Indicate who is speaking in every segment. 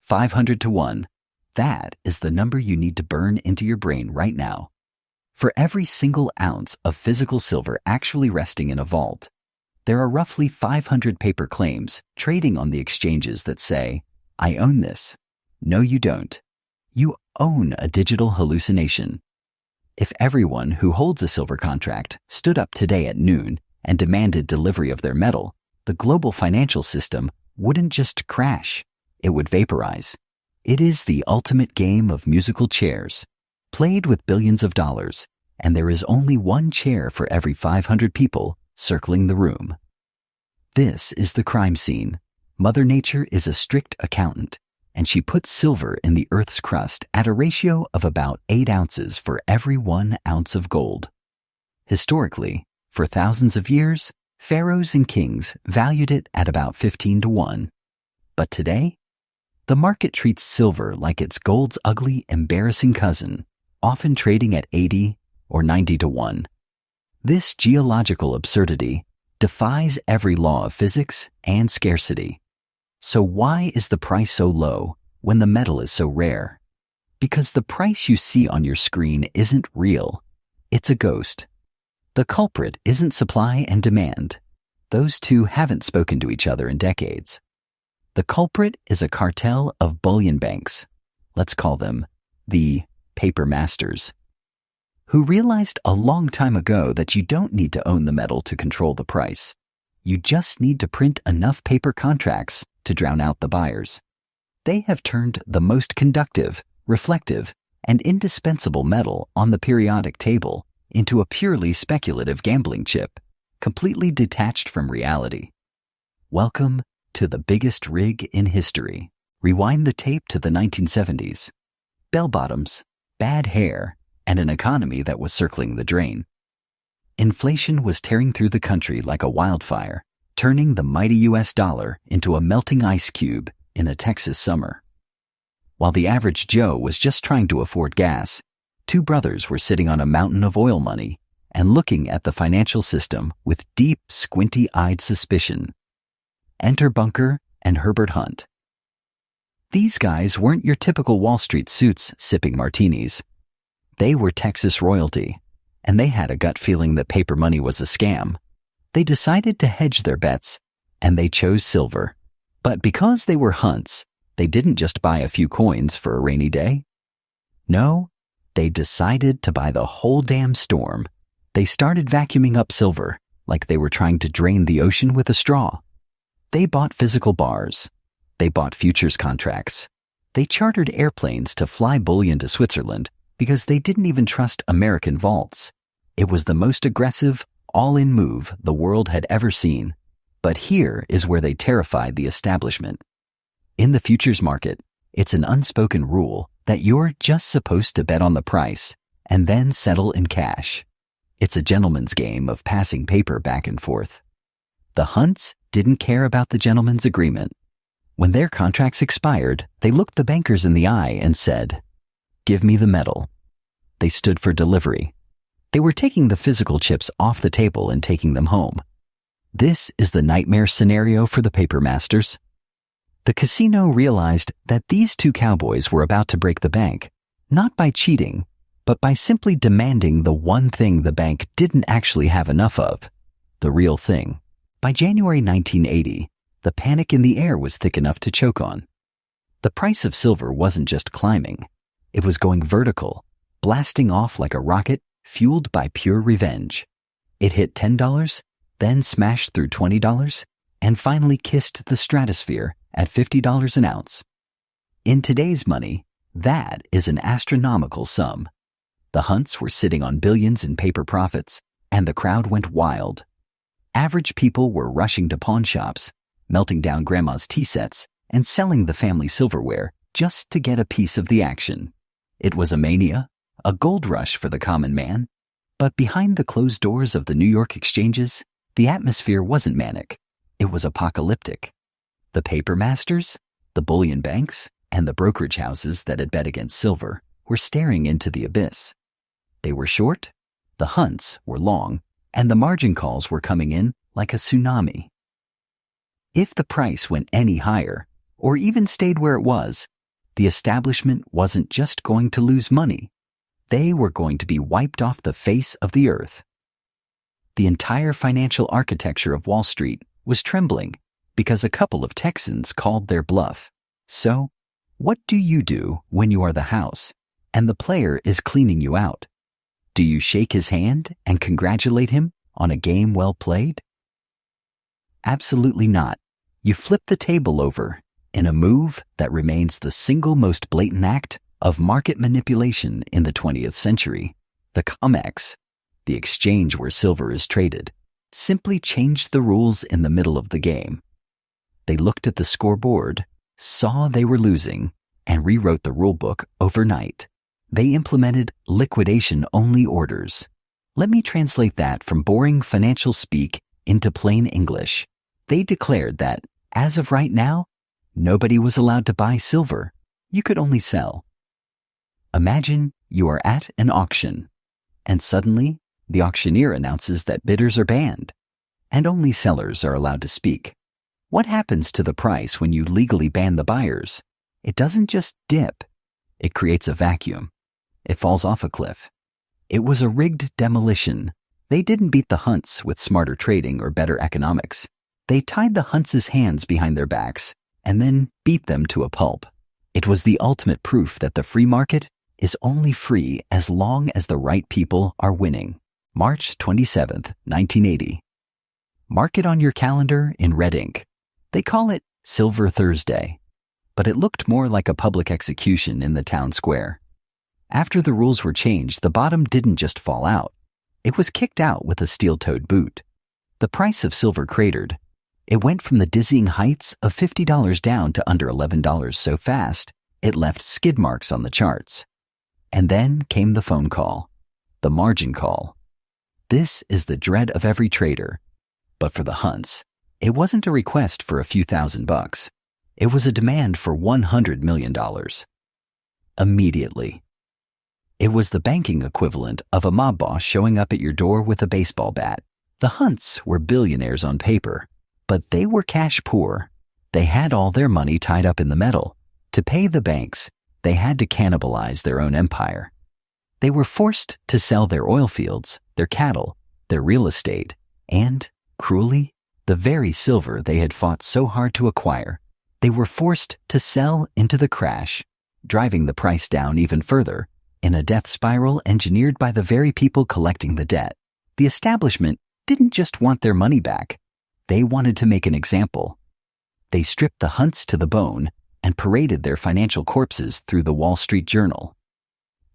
Speaker 1: 500 to 1. That is the number you need to burn into your brain right now. For every single ounce of physical silver actually resting in a vault, there are roughly 500 paper claims trading on the exchanges that say, I own this. No, you don't. You own a digital hallucination. If everyone who holds a silver contract stood up today at noon and demanded delivery of their metal, the global financial system wouldn't just crash, it would vaporize. It is the ultimate game of musical chairs, played with billions of dollars, and there is only one chair for every 500 people circling the room. This is the crime scene. Mother Nature is a strict accountant, and she puts silver in the Earth's crust at a ratio of about 8 ounces for every 1 ounce of gold. Historically, for thousands of years, pharaohs and kings valued it at about 15 to 1. But today, the market treats silver like it's gold's ugly, embarrassing cousin, often trading at 80 or 90 to 1. This geological absurdity defies every law of physics and scarcity. So why is the price so low when the metal is so rare? Because the price you see on your screen isn't real. It's a ghost. The culprit isn't supply and demand. Those two haven't spoken to each other in decades. The culprit is a cartel of bullion banks. Let's call them the paper masters, who realized a long time ago that you don't need to own the metal to control the price. You just need to print enough paper contracts to drown out the buyers. They have turned the most conductive, reflective, and indispensable metal on the periodic table into a purely speculative gambling chip, completely detached from reality. Welcome to the biggest rig in history. Rewind the tape to the 1970s. Bell-bottoms, bad hair, and an economy that was circling the drain. Inflation was tearing through the country like a wildfire, turning the mighty US dollar into a melting ice cube in a Texas summer. While the average Joe was just trying to afford gas, two brothers were sitting on a mountain of oil money and looking at the financial system with deep, squinty-eyed suspicion. Enter Bunker and Herbert Hunt. These guys weren't your typical Wall Street suits sipping martinis. They were Texas royalty, and they had a gut feeling that paper money was a scam. They decided to hedge their bets, and they chose silver. But because they were Hunts, they didn't just buy a few coins for a rainy day. No, they decided to buy the whole damn storm. They started vacuuming up silver like they were trying to drain the ocean with a straw. They bought physical bars. They bought futures contracts. They chartered airplanes to fly bullion to Switzerland because they didn't even trust American vaults. It was the most aggressive, all-in move the world had ever seen. But here is where they terrified the establishment. In the futures market, it's an unspoken rule that you're just supposed to bet on the price and then settle in cash. It's a gentleman's game of passing paper back and forth. The Hunts didn't care about the gentleman's agreement. When their contracts expired, they looked the bankers in the eye and said, "Give me the metal." They stood for delivery. They were taking the physical chips off the table and taking them home. This is the nightmare scenario for the paper masters. The casino realized that these two cowboys were about to break the bank, not by cheating, but by simply demanding the one thing the bank didn't actually have enough of, the real thing. By January 1980, the panic in the air was thick enough to choke on. The price of silver wasn't just climbing. It was going vertical, blasting off like a rocket fueled by pure revenge. It hit $10, then smashed through $20, and finally kissed the stratosphere at $50 an ounce. In today's money, that is an astronomical sum. The Hunts were sitting on billions in paper profits, and the crowd went wild. Average people were rushing to pawn shops, melting down grandma's tea sets, and selling the family silverware just to get a piece of the action. It was a mania, a gold rush for the common man. But behind the closed doors of the New York exchanges, the atmosphere wasn't manic. It was apocalyptic. The paper masters, the bullion banks, and the brokerage houses that had bet against silver were staring into the abyss. They were short, the Hunts were long, and the margin calls were coming in like a tsunami. If the price went any higher, or even stayed where it was, The establishment wasn't just going to lose money. They were going to be wiped off the face of the earth. The entire financial architecture of Wall Street was trembling because a couple of Texans called their bluff. So, what do you do when you are the house and the player is cleaning you out? Do you shake his hand and congratulate him on a game well played? Absolutely not. You flip the table over in a move that remains the single most blatant act of market manipulation in the 20th century. The COMEX, the exchange where silver is traded, simply changed the rules in the middle of the game. They looked at the scoreboard, saw they were losing, and rewrote the rulebook overnight. They implemented liquidation-only orders. Let me translate that from boring financial speak into plain English. They declared that, as of right now, nobody was allowed to buy silver. You could only sell. Imagine you are at an auction, and suddenly the auctioneer announces that bidders are banned, and only sellers are allowed to speak. What happens to the price when you legally ban the buyers? It doesn't just dip. It creates a vacuum. It falls off a cliff. It was a rigged demolition. They didn't beat the Hunts with smarter trading or better economics. They tied the Hunts' hands behind their backs and then beat them to a pulp. It was the ultimate proof that the free market is only free as long as the right people are winning. March 27th, 1980. Mark it on your calendar in red ink. They call it Silver Thursday, but it looked more like a public execution in the town square. After the rules were changed, the bottom didn't just fall out. It was kicked out with a steel-toed boot. The price of silver cratered. It went from the dizzying heights of $50 down to under $11 so fast, it left skid marks on the charts. And then came the phone call, the margin call. This is the dread of every trader. But for the Hunts, it wasn't a request for a few $1,000. It was a demand for $100 million. Immediately. It was the banking equivalent of a mob boss showing up at your door with a baseball bat. The Hunts were billionaires on paper, but they were cash poor. They had all their money tied up in the metal. To pay the banks, they had to cannibalize their own empire. They were forced to sell their oil fields, their cattle, their real estate, and, cruelly, the very silver they had fought so hard to acquire. They were forced to sell into the crash, driving the price down even further, in a death spiral engineered by the very people collecting the debt. The establishment didn't just want their money back. They wanted to make an example. They stripped the Hunts to the bone and paraded their financial corpses through the Wall Street Journal.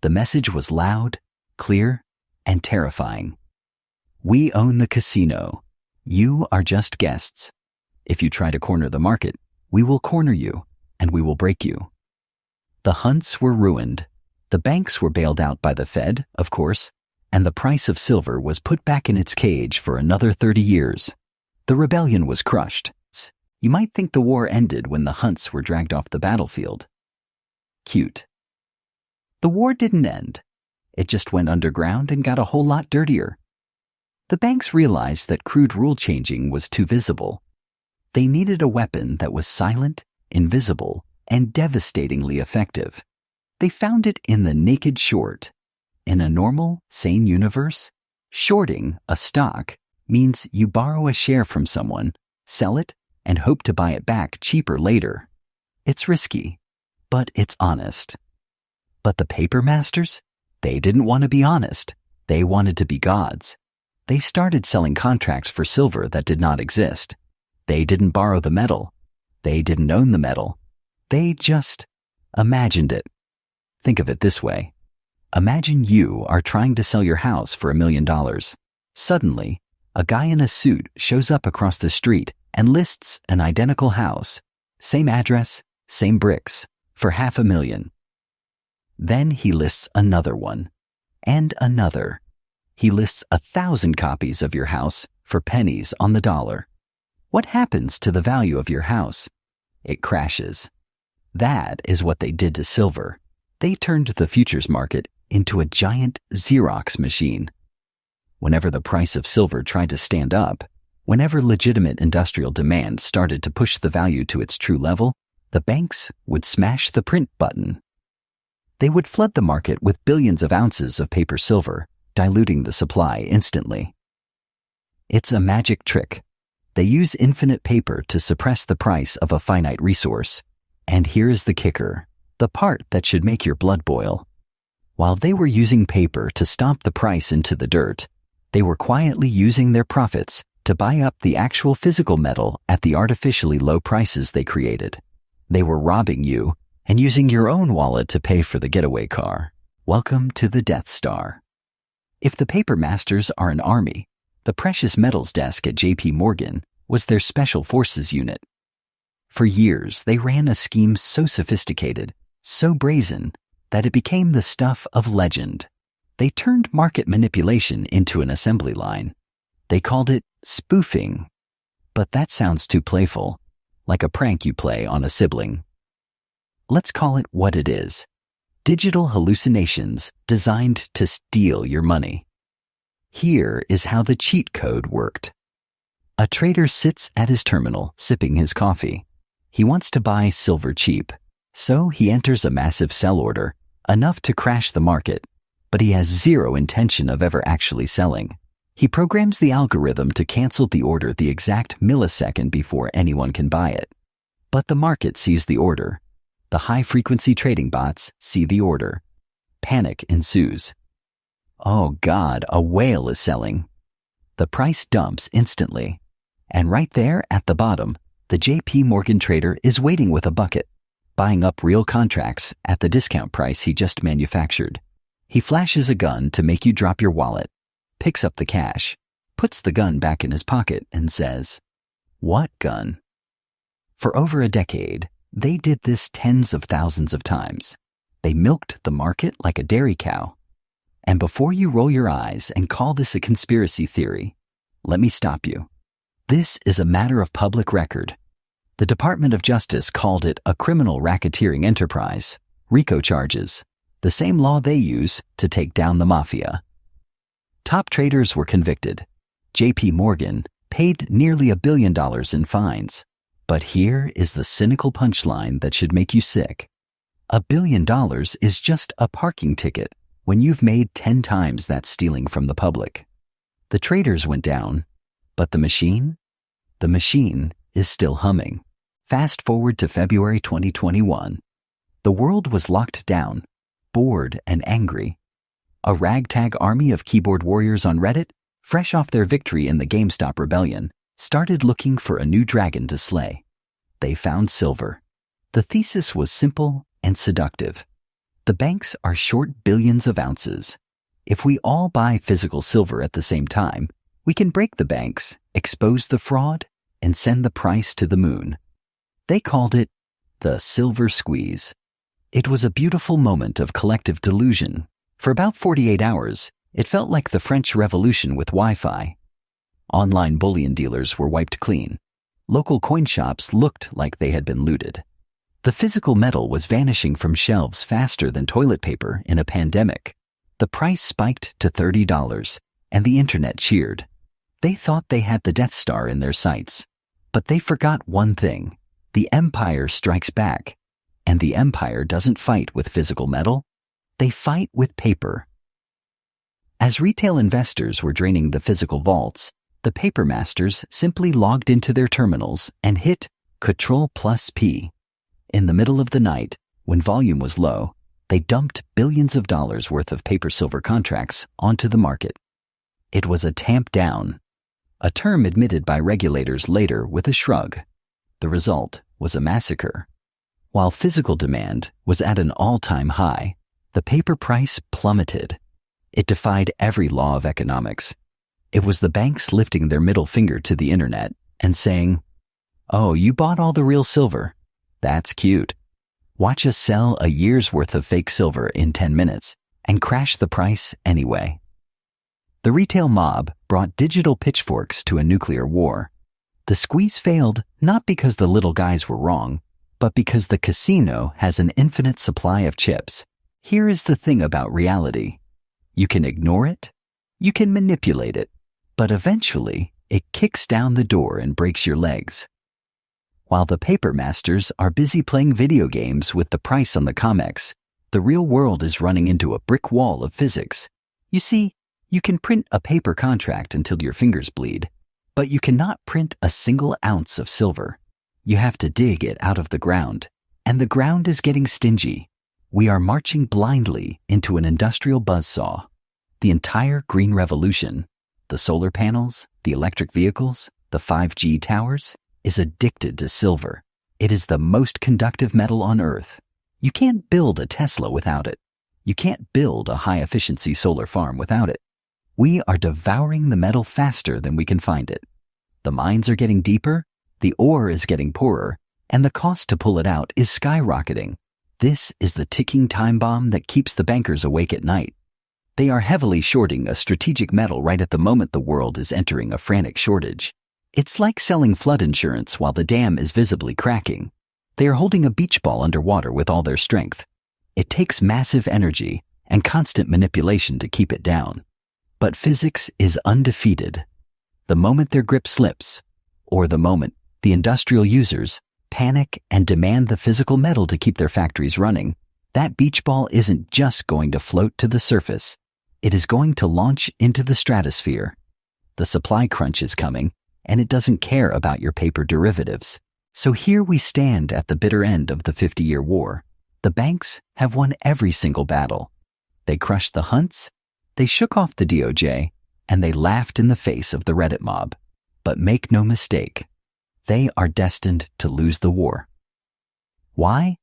Speaker 1: The message was loud, clear, and terrifying. We own the casino. You are just guests. If you try to corner the market, we will corner you, and we will break you. The Hunts were ruined. The banks were bailed out by the Fed, of course, and the price of silver was put back in its cage for another 30 years. The rebellion was crushed. You might think the war ended when the Hunts were dragged off the battlefield. Cute. The war didn't end. It just went underground and got a whole lot dirtier. The banks realized that crude rule changing was too visible. They needed a weapon that was silent, invisible, and devastatingly effective. They found it in the naked short. In a normal, sane universe, shorting a stock means you borrow a share from someone, sell it, and hope to buy it back cheaper later. It's risky, but it's honest. But the paper masters? They didn't want to be honest. They wanted to be gods. They started selling contracts for silver that did not exist. They didn't borrow the metal. They didn't own the metal. They just imagined it. Think of it this way. Imagine you are trying to sell your house for $1 million. Suddenly, a guy in a suit shows up across the street and lists an identical house, same address, same bricks, for $500,000. Then he lists another one, and another. He lists 1,000 copies of your house for pennies on the dollar. What happens to the value of your house? It crashes. That is what they did to silver. They turned the futures market into a giant Xerox machine. Whenever the price of silver tried to stand up, whenever legitimate industrial demand started to push the value to its true level, the banks would smash the print button. They would flood the market with billions of ounces of paper silver, diluting the supply instantly. It's a magic trick. They use infinite paper to suppress the price of a finite resource. And here's the kicker, the part that should make your blood boil. While they were using paper to stomp the price into the dirt, they were quietly using their profits to buy up the actual physical metal at the artificially low prices they created. They were robbing you and using your own wallet to pay for the getaway car. Welcome to the Death Star. If the paper masters are an army, the precious metals desk at J.P. Morgan was their special forces unit. For years, they ran a scheme so sophisticated, so brazen, that it became the stuff of legend. They turned market manipulation into an assembly line. They called it spoofing. But that sounds too playful, like a prank you play on a sibling. Let's call it what it is. Digital hallucinations designed to steal your money. Here is how the cheat code worked. A trader sits at his terminal sipping his coffee. He wants to buy silver cheap, so he enters a massive sell order, enough to crash the market, but he has zero intention of ever actually selling. He programs the algorithm to cancel the order the exact millisecond before anyone can buy it. But the market sees the order. The high-frequency trading bots see the order. Panic ensues. Oh God, a whale is selling. The price dumps instantly. And right there at the bottom, the J.P. Morgan trader is waiting with a bucket, buying up real contracts at the discount price he just manufactured. He flashes a gun to make you drop your wallet, picks up the cash, puts the gun back in his pocket, and says, "What gun?" For over a decade, they did this tens of thousands of times. They milked the market like a dairy cow. And before you roll your eyes and call this a conspiracy theory, let me stop you. This is a matter of public record. The Department of Justice called it a criminal racketeering enterprise, RICO charges, the same law they use to take down the mafia. Top traders were convicted. J.P. Morgan paid nearly $1 billion in fines. But here is the cynical punchline that should make you sick. $1 billion is just a parking ticket when you've made 10 times that stealing from the public. The traders went down, but the machine? The machine is still humming. Fast forward to February 2021. The world was locked down, bored and angry. A ragtag army of keyboard warriors on Reddit, fresh off their victory in the GameStop rebellion, started looking for a new dragon to slay. They found silver. The thesis was simple and seductive. The banks are short billions of ounces. If we all buy physical silver at the same time, we can break the banks, expose the fraud, and send the price to the moon. They called it the silver squeeze. It was a beautiful moment of collective delusion. For about 48 hours, it felt like the French Revolution with Wi-Fi. Online bullion dealers were wiped clean. Local coin shops looked like they had been looted. The physical metal was vanishing from shelves faster than toilet paper in a pandemic. The price spiked to $30, and the internet cheered. They thought they had the Death Star in their sights. But they forgot one thing. The empire strikes back. And the empire doesn't fight with physical metal. They fight with paper. As retail investors were draining the physical vaults, the paper masters simply logged into their terminals and hit Ctrl+P. In the middle of the night, when volume was low, they dumped billions of dollars worth of paper-silver contracts onto the market. It was a tamp down, a term admitted by regulators later with a shrug. The result was a massacre. While physical demand was at an all-time high, the paper price plummeted. It defied every law of economics. It was the banks lifting their middle finger to the internet and saying, "Oh, you bought all the real silver? That's cute. Watch us sell a year's worth of fake silver in 10 minutes and crash the price anyway." The retail mob brought digital pitchforks to a nuclear war. The squeeze failed not because the little guys were wrong, but because the casino has an infinite supply of chips. Here is the thing about reality. You can ignore it, you can manipulate it, but eventually it kicks down the door and breaks your legs. While the paper masters are busy playing video games with the price on the COMEX, the real world is running into a brick wall of physics. You see, you can print a paper contract until your fingers bleed, but you cannot print a single ounce of silver. You have to dig it out of the ground, and the ground is getting stingy. We are marching blindly into an industrial buzzsaw. The entire green revolution, the solar panels, the electric vehicles, the 5G towers, is addicted to silver. It is the most conductive metal on Earth. You can't build a Tesla without it. You can't build a high-efficiency solar farm without it. We are devouring the metal faster than we can find it. The mines are getting deeper, the ore is getting poorer, and the cost to pull it out is skyrocketing. This is the ticking time bomb that keeps the bankers awake at night. They are heavily shorting a strategic metal right at the moment the world is entering a frantic shortage. It's like selling flood insurance while the dam is visibly cracking. They are holding a beach ball underwater with all their strength. It takes massive energy and constant manipulation to keep it down. But physics is undefeated. The moment their grip slips, or the moment the industrial users panic and demand the physical metal to keep their factories running, that beach ball isn't just going to float to the surface. It is going to launch into the stratosphere. The supply crunch is coming, and it doesn't care about your paper derivatives. So here we stand at the bitter end of the 50-year war. The banks have won every single battle. They crushed the Hunts, they shook off the DOJ, and they laughed in the face of the Reddit mob. But make no mistake, they are destined to lose the war. Why?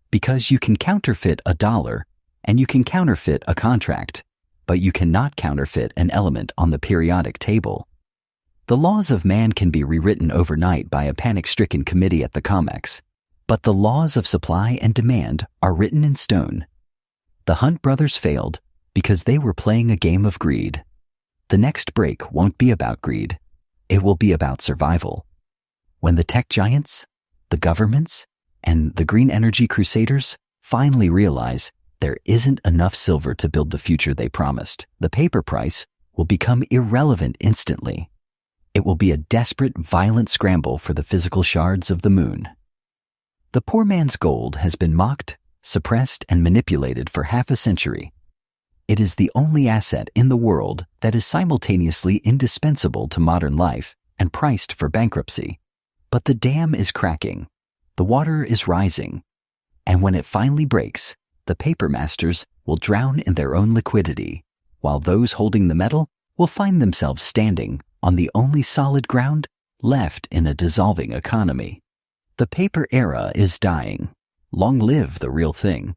Speaker 1: Because you can counterfeit a dollar, and you can counterfeit a contract, but you cannot counterfeit an element on the periodic table. The laws of man can be rewritten overnight by a panic-stricken committee at the COMEX, but the laws of supply and demand are written in stone. The Hunt brothers failed because they were playing a game of greed. The next break won't be about greed. It will be about survival. When the tech giants, the governments, and the green energy crusaders finally realize there isn't enough silver to build the future they promised, the paper price will become irrelevant instantly. It will be a desperate, violent scramble for the physical shards of the moon. The poor man's gold has been mocked, suppressed, and manipulated for half a century. It is the only asset in the world that is simultaneously indispensable to modern life and priced for bankruptcy. But the dam is cracking, the water is rising, and when it finally breaks, the paper masters will drown in their own liquidity, while those holding the metal will find themselves standing on the only solid ground left in a dissolving economy. The paper era is dying. Long live the real thing.